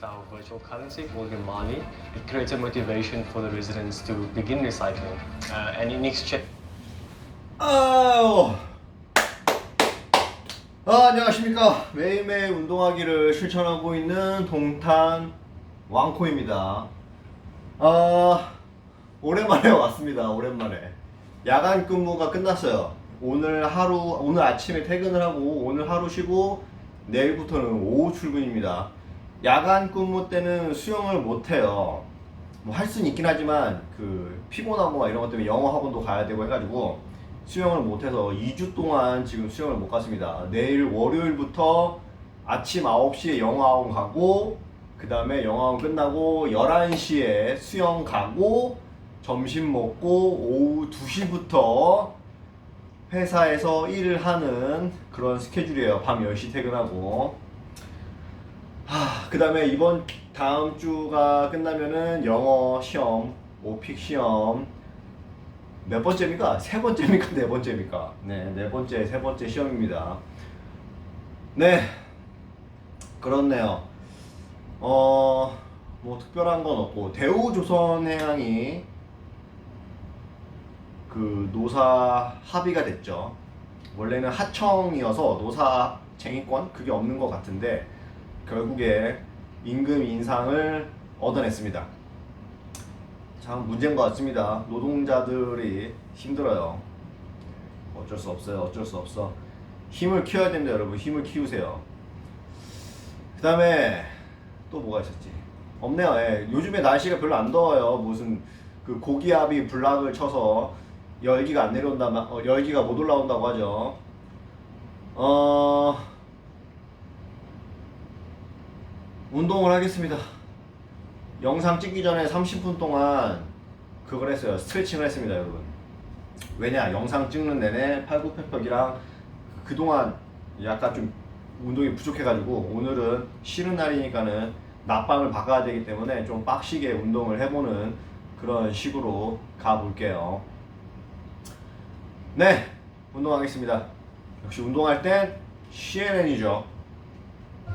with our virtual currency called money. It creates a motivation for the residents to begin recycling. And in exchange. 안녕하십니까. 매일매일 운동하기를 실천하고 있는 동탄 왕코입니다. 오랜만에 왔습니다. 오랜만에. 야간 근무가 끝났어요. 오늘 아침에 퇴근을 하고 오늘 하루 쉬고 내일부터는 오후 출근입니다. 야간 근무 때는 수영을 못해요. 뭐 할 수는 있긴 하지만 피곤하고 막 이런 것 때문에 영어 학원도 가야 되고 해가지고 수영을 못해서 2주 동안 지금 수영을 못 갔습니다. 내일 월요일부터 아침 9시에 영어 학원 가고 그 다음에 영어 학원 끝나고 11시에 수영 가고 점심 먹고 오후 2시부터 회사에서 일을 하는 그런 스케줄이에요. 밤 10시 퇴근하고. 그 다음에 다음 주가 끝나면은 영어 시험, 오픽 시험 몇 번째입니까? 세 번째입니까? 네 번째입니까? 네, 세 번째 시험입니다. 네, 그렇네요. 뭐 특별한 건 없고 대우조선해양이 노사 합의가 됐죠. 원래는 하청이어서 노사 쟁의권 그게 없는 것 같은데 결국에 임금 인상을 얻어냈습니다. 참 문제인 것 같습니다. 노동자들이 힘들어요. 어쩔 수 없어요. 어쩔 수 없어. 힘을 키워야 됩니다, 여러분. 힘을 키우세요. 그 다음에 또 뭐가 있었지? 없네요. 예. 요즘에 날씨가 별로 안 더워요. 무슨 고기압이 블락을 쳐서 열기가 안 내려온다면 열기가 못 올라온다고 하죠. 운동을 하겠습니다. 영상 찍기 전에 30분 동안 그걸 했어요. 스트레칭을 했습니다, 여러분. 왜냐? 영상 찍는 내내 팔굽혀펴기랑 그동안 약간 좀 운동이 부족해가지고 오늘은 쉬는 날이니까는 낮밤을 바꿔야 되기 때문에 좀 빡시게 운동을 해보는 그런 식으로 가볼게요. 네, 운동하겠습니다. 역시 운동할 땐 CNN이죠.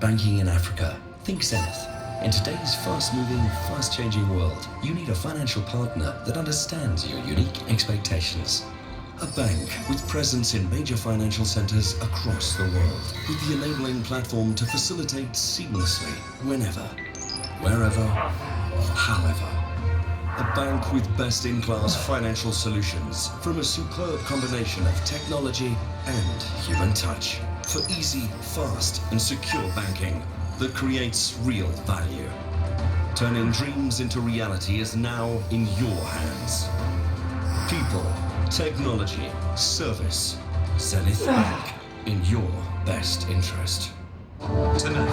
Banking in Africa. Think Zenith. In today's fast-moving, fast-changing world, you need a financial partner that understands your unique expectations. A bank with presence in major financial centers across the world, with the enabling platform to facilitate seamlessly, whenever, wherever, however. A bank with best-in-class financial solutions from a superb combination of technology and human touch for easy, fast, and secure banking that creates real value. Turning dreams into reality is now in your hands. People, technology, service. Zenith Bank, in your best interest. Tonight,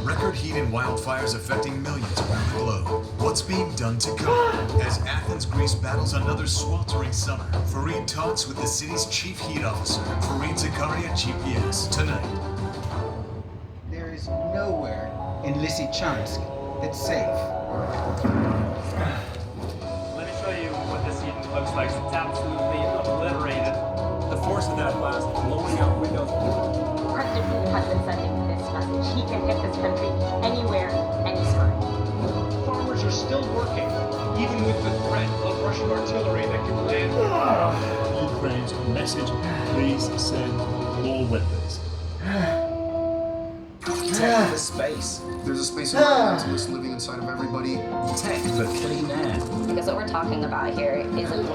record heat and wildfires affecting millions around the globe. What's being done to cope? As Athens, Greece battles another sweltering summer, Fareed talks with the city's chief heat officer, Fareed Zakaria GPS. Tonight. There is nowhere in Lysychansk that's safe. Let me show you what this heat looks like. It's absolutely obliterated. The force of that blast blowing out windows. President Putin has been sending this message. He can hit this country anywhere, anytime. Farmers are still working, even with the threat of Russian artillery that can land. Ukraine's message, please send more weapons. Tech for space. There's a space environmentalist living inside of everybody. Tech for clean air. Because what we're talking about here isn't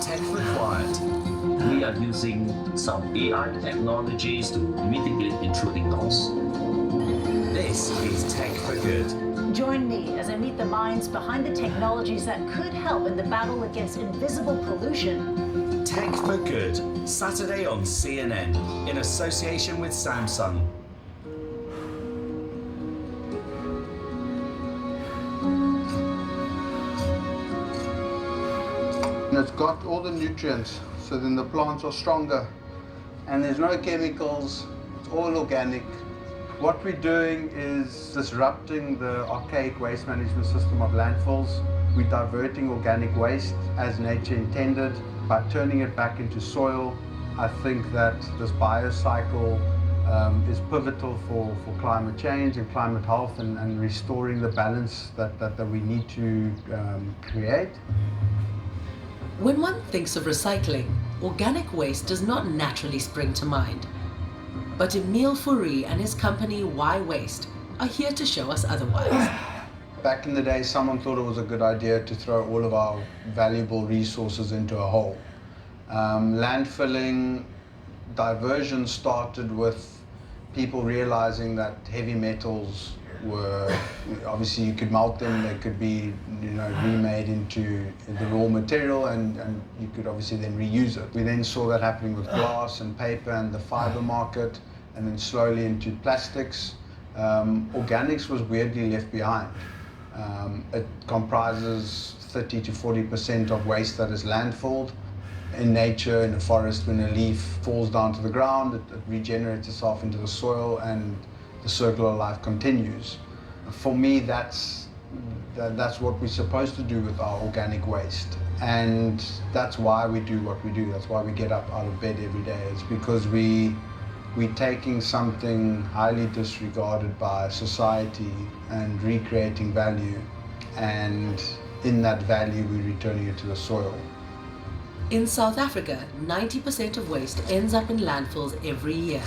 Tech for quiet. We are using some AI technologies to mitigate intrusive noise. This is Tech for Good. Join me as I meet the minds behind the technologies that could help in the battle against invisible pollution. Tech for Good, Saturday on CNN, in association with Samsung. It's got all the nutrients, so then the plants are stronger. And there's no chemicals, it's all organic. What we're doing is disrupting the archaic waste management system of landfills. We're diverting organic waste as nature intended by turning it back into soil. I think that this biocycle is pivotal for climate change and climate health and restoring the balance that we need to create. When one thinks of recycling, organic waste does not naturally spring to mind. But Emile Fourie and his company Y Waste are here to show us otherwise. Back in the day, someone thought it was a good idea to throw all of our valuable resources into a hole. Landfilling diversion started with people realizing that heavy metals were, obviously you could melt them, they could be remade into the raw material and you could obviously then reuse it. We then saw that happening with glass and paper and the fiber market, and then slowly into plastics. Organics was weirdly left behind. It comprises 30 to 40% of waste that is landfilled. In nature, in a forest, when a leaf falls down to the ground, it regenerates itself into the soil and the circular life continues. For me, that's what we're supposed to do with our organic waste. And that's why we do what we do. That's why we get up out of bed every day. It's because we're taking something highly disregarded by society and recreating value. And in that value, we're returning it to the soil. In South Africa, 90% of waste ends up in landfills every year.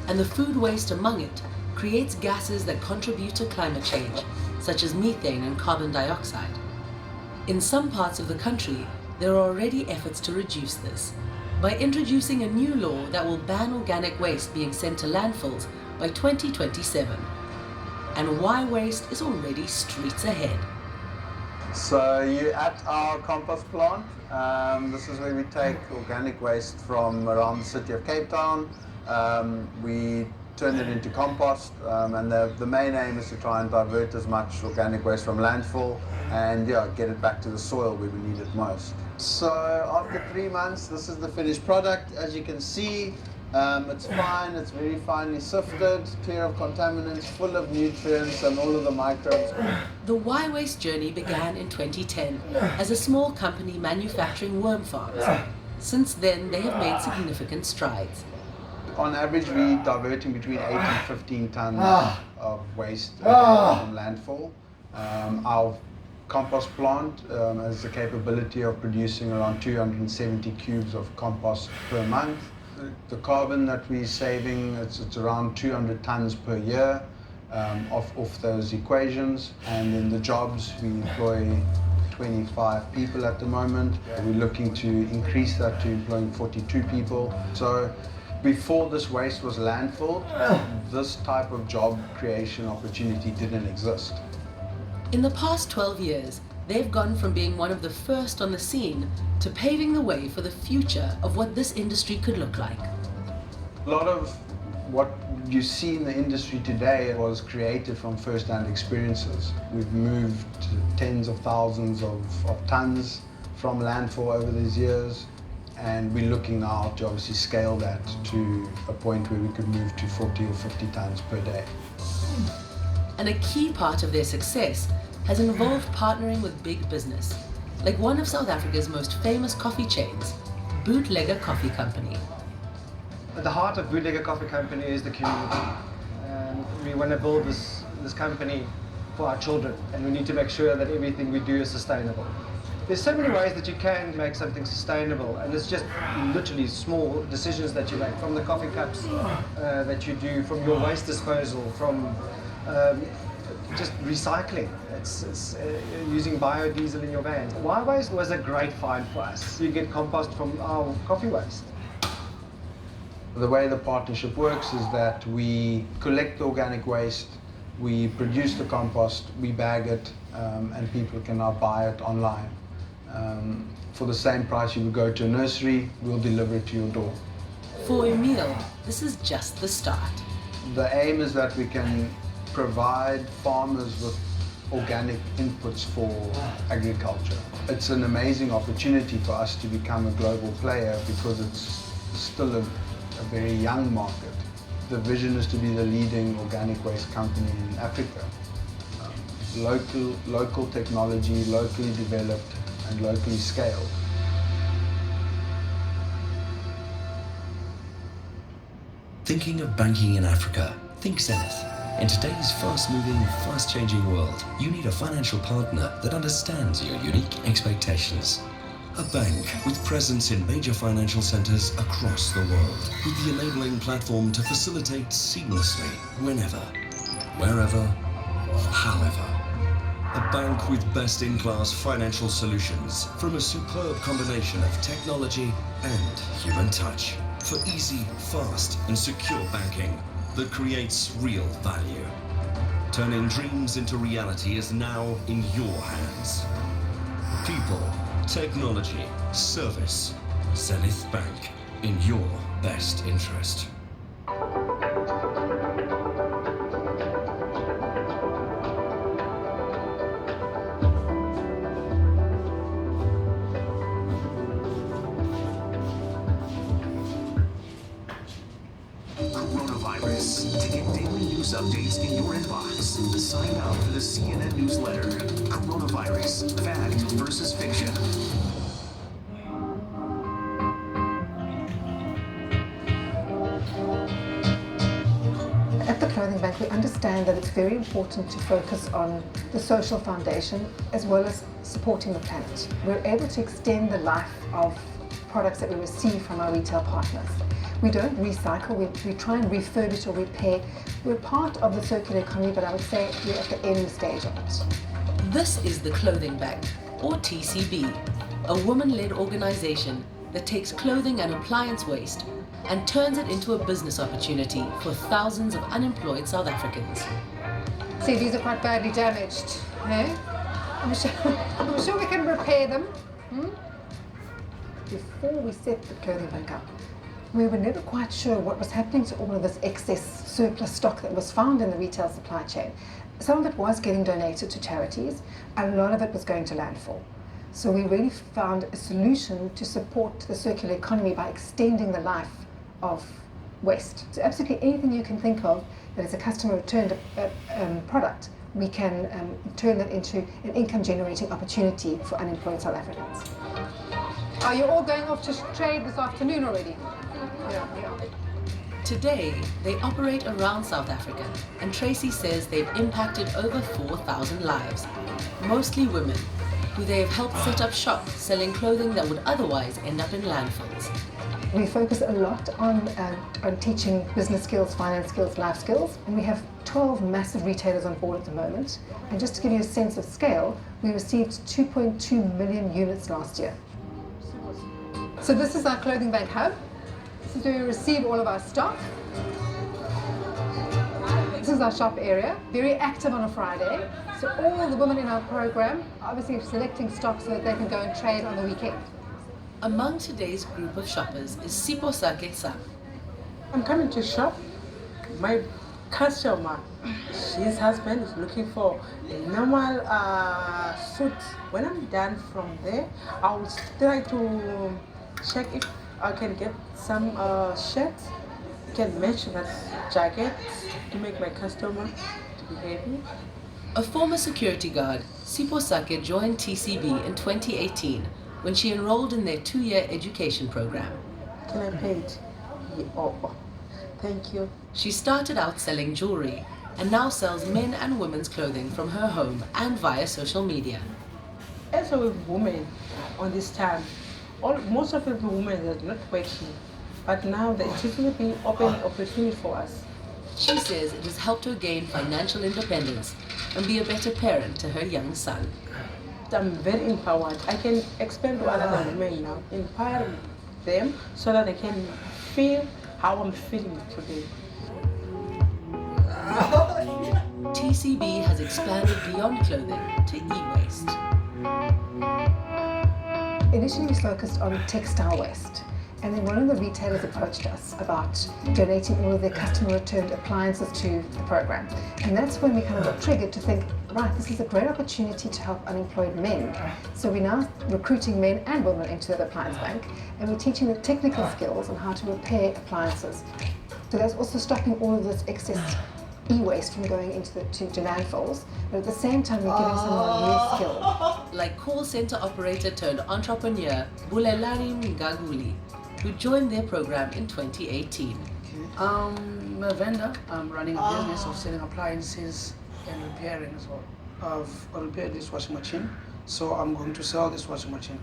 And the food waste among it creates gases that contribute to climate change, such as methane and carbon dioxide. In some parts of the country, there are already efforts to reduce this by introducing a new law that will ban organic waste being sent to landfills by 2027. And Y Waste is already streets ahead. So you're at our compost plant. This is where we take organic waste from around the city of Cape Town. We turn it into compost, and the main aim is to try and divert as much organic waste from landfill and get it back to the soil where we need it most. So after 3 months, this is the finished product. As you can see, it's fine, it's very finely sifted, clear of contaminants, full of nutrients and all of the microbes. The Y Waste journey began in 2010 as a small company manufacturing worm farms. Since then, they have made significant strides. On average, we're diverting between 8 and 15 tons of waste from landfill. Our compost plant has the capability of producing around 270 cubes of compost per month. The carbon that we're saving, it's around 200 tons per year off those equations. And then the jobs, we employ 25 people at the moment. We're looking to increase that to employing 42 people. So before this waste was landfilled, this type of job creation opportunity didn't exist. In the past 12 years, they've gone from being one of the first on the scene to paving the way for the future of what this industry could look like. A lot of what you see in the industry today was created from first-hand experiences. We've moved tens of thousands of tons from landfill over these years, and we're looking now to obviously scale that to a point where we could move to 40 or 50 tons per day. And a key part of their success has involved partnering with big business, like one of South Africa's most famous coffee chains, Bootlegger Coffee Company. At the heart of Bootlegger Coffee Company is the community. We want to build this company for our children, and we need to make sure that everything we do is sustainable. There's so many ways that you can make something sustainable, and it's just literally small decisions that you make, from the coffee cups that you do, from your waste disposal, from just recycling. It's using biodiesel in your vans. Y Waste was a great find for us. You get compost from our coffee waste. The way the partnership works is that we collect the organic waste, we produce the compost, we bag it, and people can now buy it online. For the same price you would go to a nursery, we'll deliver it to your door. For Emile, this is just the start. The aim is that we can provide farmers with organic inputs for agriculture. It's an amazing opportunity for us to become a global player because it's still a very young market. The vision is to be the leading organic waste company in Africa. Local technology, locally developed and locally scaled. Thinking of banking in Africa? Think Zenith. In today's fast-moving, fast-changing world, you need a financial partner that understands your unique expectations. A bank with presence in major financial centers across the world, with the enabling platform to facilitate seamlessly, whenever, wherever, however. A bank with best-in-class financial solutions from a superb combination of technology and human touch for easy, fast, and secure banking that creates real value. Turning dreams into reality is now in your hands. People, technology, service. Zenith Bank, in your best interest. Coronavirus. To get daily news updates in your inbox, sign up for the CNN newsletter. Coronavirus. Fact versus fiction. At the Clothing Bank, we understand that it's very important to focus on the social foundation as well as supporting the planet. We're able to extend the life of products that we receive from our retail partners. We don't recycle, we try and refurbish or repair. We're part of the circular economy, but I would say we're at the end stage of it. This is the Clothing Bank, or TCB, a woman-led organization that takes clothing and appliance waste and turns it into a business opportunity for thousands of unemployed South Africans. See, these are quite badly damaged, eh? I'm sure we can repair them. Before we set the Clothing Bank up, we were never quite sure what was happening to all of this excess surplus stock that was found in the retail supply chain. Some of it was getting donated to charities, a lot of it was going to landfill. So we really found a solution to support the circular economy by extending the life of waste. So absolutely anything you can think of that is a customer returned product, we can turn that into an income generating opportunity for unemployed South Africans. Are you all going off to trade this afternoon already? Yeah. Today, they operate around South Africa, and Tracy says they've impacted over 4,000 lives, mostly women, who they have helped set up shop selling clothing that would otherwise end up in landfills. We focus a lot on teaching business skills, finance skills, life skills, and we have 12 massive retailers on board at the moment. And just to give you a sense of scale, we received 2.2 million units last year. So this is our Clothing Bank hub. This is where we receive all of our stock. This is our shop area, very active on a Friday. So all the women in our program are obviously selecting stock so that they can go and trade on the weekend. Among today's group of shoppers is Siposake Sam. I'm coming to shop. My customer, his husband is looking for a normal suit. When I'm done from there, I will try to check if I can get some shirts, can match that jacket to make my customer to be happy. A former security guard, Siposake joined TCB in 2018 when she enrolled in their 2-year education program. Can I pay it? Yeah. Oh, thank you. She started out selling jewelry and now sells men and women's clothing from her home and via social media. Also with women on this time, most of the women are not working, but now the TCB open opportunity for us. She says it has helped her gain financial independence and be a better parent to her young son. I'm very empowered. I can explain to other women now, empower them so that they can feel how I'm feeling today. TCB has expanded beyond clothing to e-waste. Initially we focused on textile waste, and then one of the retailers approached us about donating all of their customer returned appliances to the program. And that's when we kind of got triggered to think, right, this is a great opportunity to help unemployed men. So we're now recruiting men and women into the appliance bank, and we're teaching the technical skills on how to repair appliances. So that's also stopping all of this excess e-waste from going into landfills, but at the same time we're giving someone a new skill. Like call center operator turned entrepreneur Bulelani Ngaguli, who joined their program in 2018. I'm a vendor. I'm running a business of selling appliances and repairing as well. I've repaired this washing machine, so I'm going to sell this washing machine.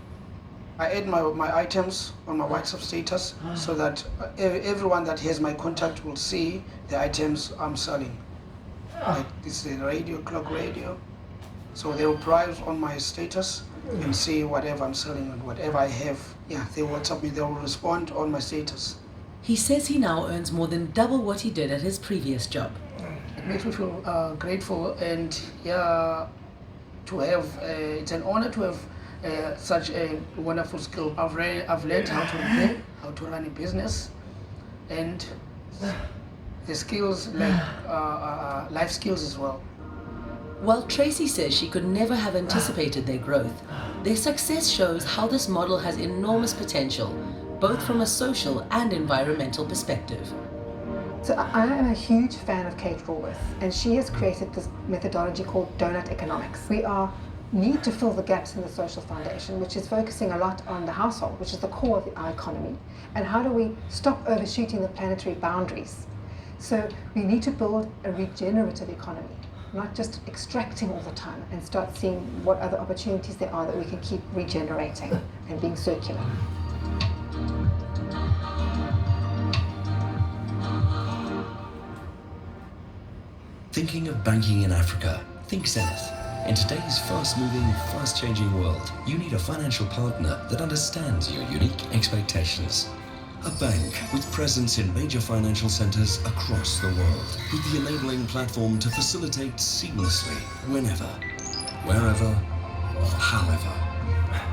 I add my items on my WhatsApp status so that everyone that has my contact will see the items I'm selling. Like this is a radio, clock radio. So they will browse on my status and see whatever I'm selling and whatever I have. Yeah, they WhatsApp me, they will respond on my status. He says he now earns more than double what he did at his previous job. It makes me feel grateful and yeah, to have, it's an honor to have such a wonderful skill. I've learned how to repair, how to run a business, and the skills like life skills as well. While Tracy says she could never have anticipated their growth, their success shows how this model has enormous potential, both from a social and environmental perspective. So I am a huge fan of Kate Raworth, and she has created this methodology called donut economics. We need to fill the gaps in the social foundation, which is focusing a lot on the household, which is the core of our economy, and how do we stop overshooting the planetary boundaries. So we need to build a regenerative economy, not just extracting all the time, and start seeing what other opportunities there are that we can keep regenerating and being circular. Thinking of banking in Africa? Think Zenith. In today's fast-moving, fast-changing world, you need a financial partner that understands your unique expectations. A bank with presence in major financial centers across the world, with the enabling platform to facilitate seamlessly, whenever, wherever, or however.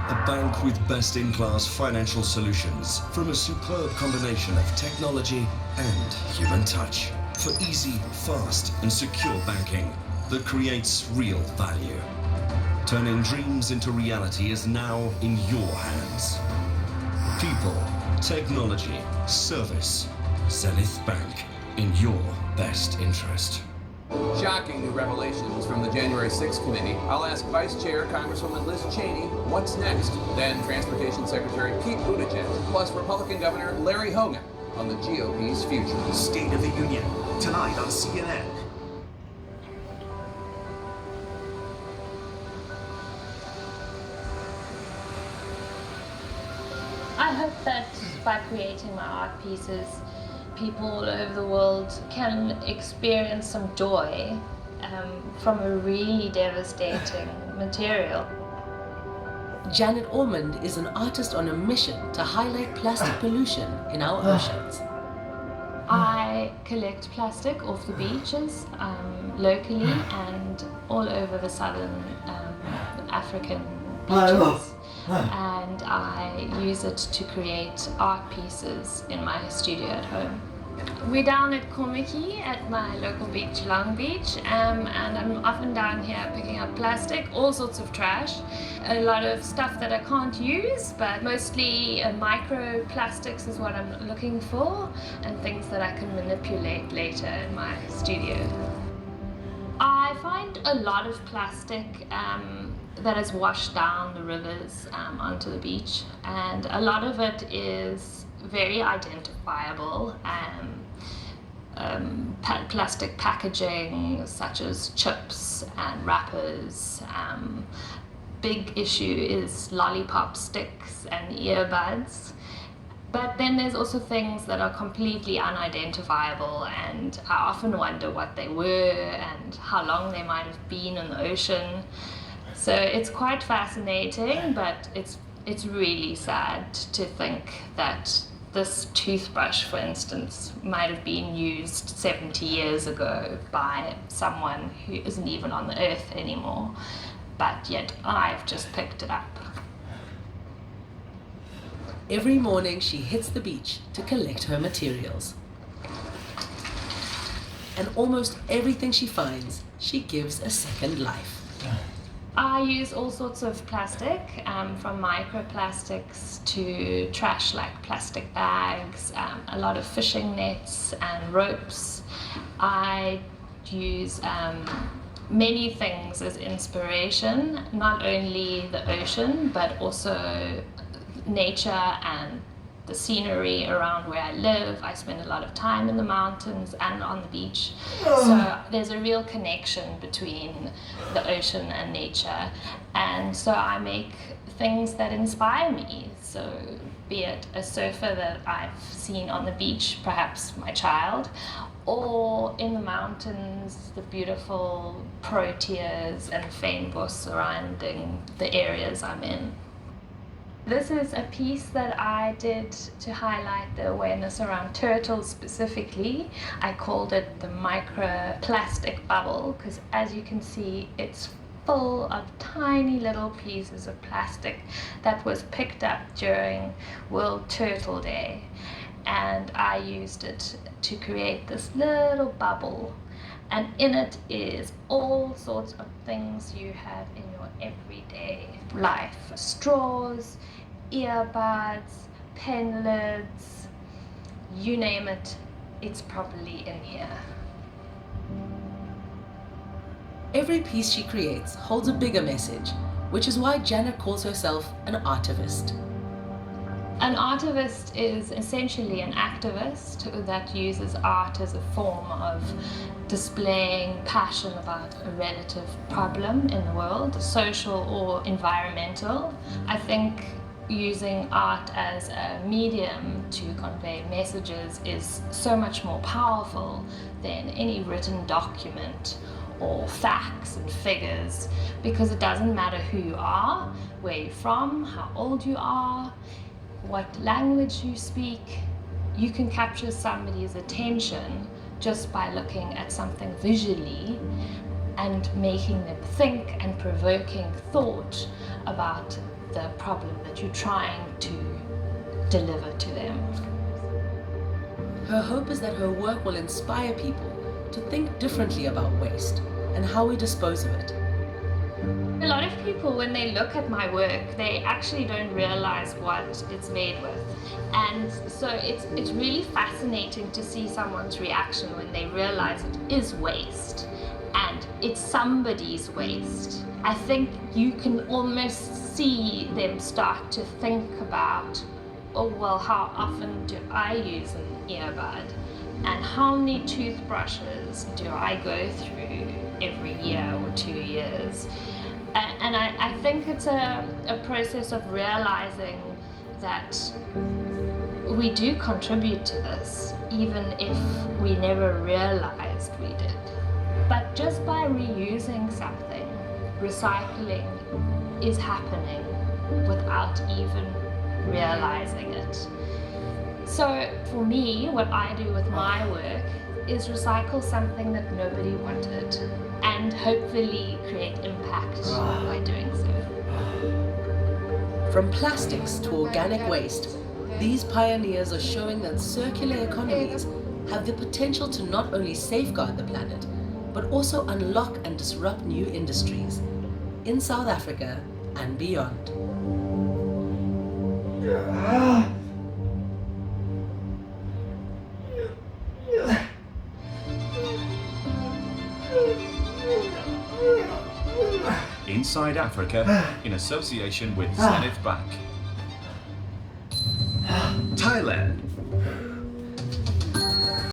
A bank with best-in-class financial solutions from a superb combination of technology and human touch. For easy, fast, and secure banking that creates real value. Turning dreams into reality is now in your hands. People, technology, service. Zenith Bank, in your best interest. Shocking new revelations from the January 6th committee. I'll ask Vice Chair Congresswoman Liz Cheney what's next. Then Transportation Secretary Pete Buttigieg, plus Republican Governor Larry Hogan on the GOP's future. State of the Union, tonight on CNN. I hope that by creating my art pieces, people all over the world can experience some joy from a really devastating material. Janet Ormond is an artist on a mission to highlight plastic pollution in our oceans. I collect plastic off the beaches locally and all over the southern African beaches. And I use it to create art pieces in my studio at home. We're down at Komiki at my local beach, Long Beach, and I'm often down here picking up plastic, all sorts of trash, a lot of stuff that I can't use, but mostly microplastics is what I'm looking for, and things that I can manipulate later in my studio. I find a lot of plastic that is washed down the rivers onto the beach, and a lot of it is very identifiable. Plastic packaging such as chips and wrappers. Big issue is lollipop sticks and earbuds. But then there's also things that are completely unidentifiable, and I often wonder what they were and how long they might have been in the ocean. So it's quite fascinating, but it's really sad to think that this toothbrush, for instance, might have been used 70 years ago by someone who isn't even on the earth anymore, but yet I've just picked it up. Every morning she hits the beach to collect her materials. And almost everything she finds, she gives a second life. I use all sorts of plastic, from microplastics to trash like plastic bags, a lot of fishing nets and ropes. I use many things as inspiration, not only the ocean, but also nature and the scenery around where I live. I spend a lot of time in the mountains and on the beach. So there's a real connection between the ocean and nature. And so I make things that inspire me. So be it a surfer that I've seen on the beach, perhaps my child, or in the mountains, the beautiful proteas and fynbos surrounding the areas I'm in. This is a piece that I did to highlight the awareness around turtles specifically. I called it the microplastic bubble because, as you can see, it's full of tiny little pieces of plastic that was picked up during World Turtle Day. And I used it to create this little bubble, and in it is all sorts of things you have in your everyday life. Straws, earbuds, pen lids, you name it, it's probably in here. Every piece she creates holds a bigger message, which is why Janet calls herself an artivist. An artivist is essentially an activist that uses art as a form of displaying passion about a relative problem in the world, social or environmental. I think using art as a medium to convey messages is so much more powerful than any written document or facts and figures, because it doesn't matter who you are, where you're from, how old you are, what language you speak. You can capture somebody's attention just by looking at something visually and making them think and provoking thought about the problem that you're trying to deliver to them. Her hope is that her work will inspire people to think differently about waste and how we dispose of it. A lot of people, when they look at my work, they actually don't realize what it's made with. And so it's really fascinating to see someone's reaction when they realize it is waste and it's somebody's waste. I think you can almost see them start to think about, oh well, how often do I use an earbud? And how many toothbrushes do I go through every year or 2 years? And I think it's a process of realizing that we do contribute to this, even if we never realized we did. But just by reusing something, recycling is happening without even realizing it. So for me, what I do with my work is recycle something that nobody wanted and hopefully create impact by doing so. From plastics to organic waste, these pioneers are showing that circular economies have the potential to not only safeguard the planet, but also unlock and disrupt new industries in South Africa and beyond. Inside Africa, in association with Zenith Bank. Thailand